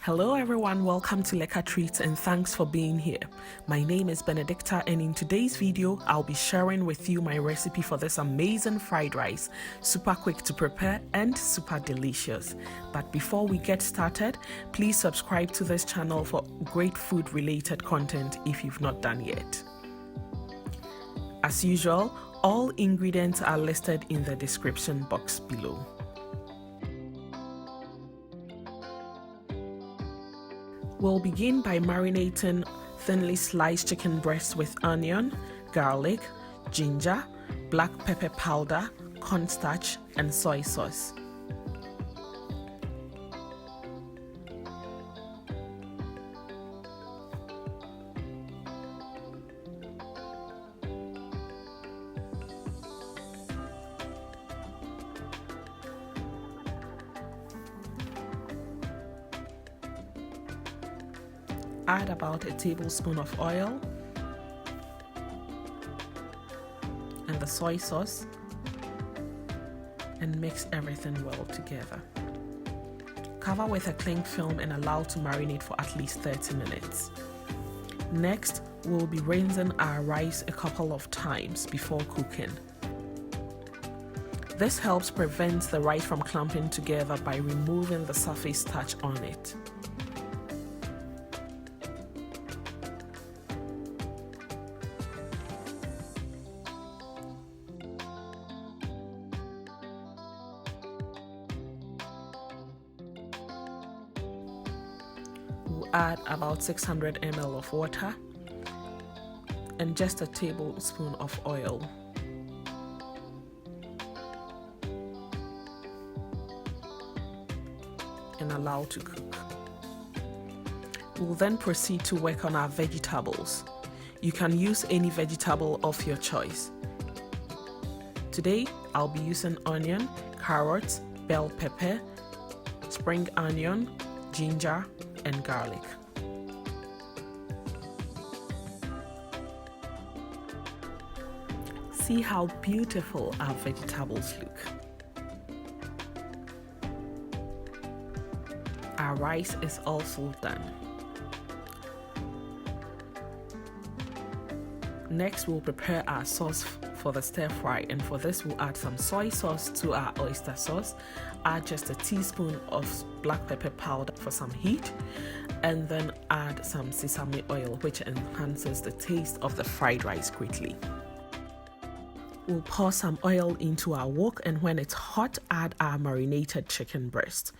Hello everyone, welcome to Lekker Treats and thanks for being here. My name is Benedicta and in today's video, I'll be sharing with you my recipe for this amazing fried rice. Super quick to prepare and super delicious. But before we get started, please subscribe to this channel for great food related content if you've not done yet. As usual, all ingredients are listed in the description box below. We'll begin by marinating thinly sliced chicken breast with onion, garlic, ginger, black pepper powder, cornstarch, and soy sauce. Add about a tablespoon of oil and the soy sauce and mix everything well together. Cover with a cling film and allow to marinate for at least 30 minutes. Next, we'll be rinsing our rice a couple of times before cooking. This helps prevent the rice from clumping together by removing the surface starch on it. We'll add about 600 ml of water and just a tablespoon of oil. And allow to cook. We'll then proceed to work on our vegetables. You can use any vegetable of your choice. Today, I'll be using onion, carrots, bell pepper, spring onion, ginger, and garlic. See how beautiful our vegetables look. Our rice is also done. Next, we'll prepare our sauce for the stir fry, and for this we'll add some soy sauce to our oyster sauce, add just a teaspoon of black pepper powder for some heat, and then add some sesame oil, which enhances the taste of the fried rice greatly. We'll pour some oil into our wok, and when it's hot, add our marinated chicken breast.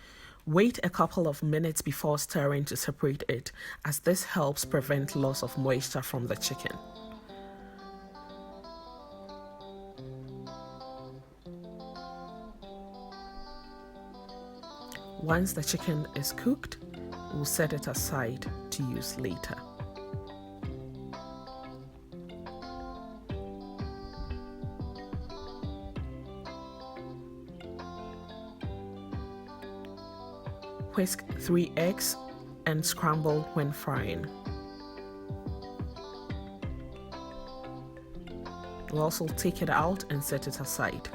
Wait a couple of minutes before stirring to separate it, as this helps prevent loss of moisture from the chicken. Once the chicken is cooked, we'll set it aside to use later. Whisk 3 eggs and scramble when frying. We'll also take it out and set it aside.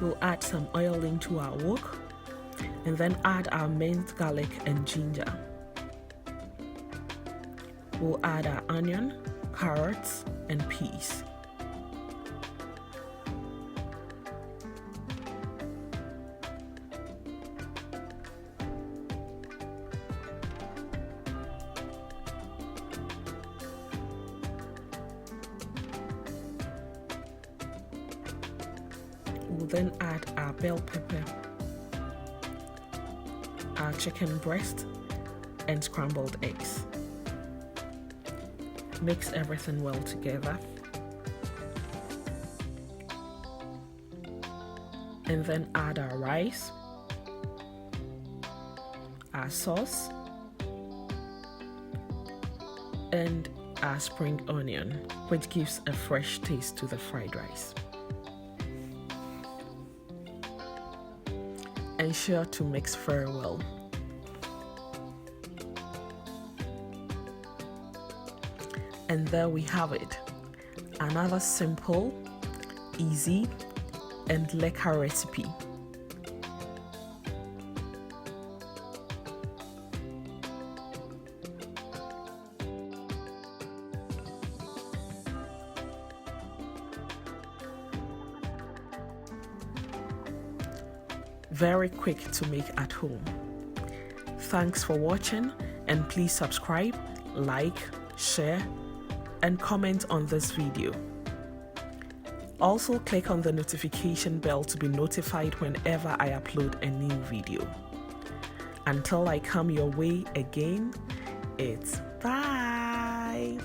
We'll add some oil into our wok and then add our minced garlic and ginger. We'll add our onion, carrots, and peas. We'll then add our bell pepper, our chicken breast, and scrambled eggs. Mix everything well together. And then add our rice, our sauce, and our spring onion, which gives a fresh taste to the fried rice. Ensure to mix very well. And there we have it. Another simple, easy, and lekker recipe. Very quick to make at home. Thanks for watching, and please subscribe, like, share, and comment on this video. Also click on the notification bell to be notified whenever I upload a new video. Until I come your way again, it's bye!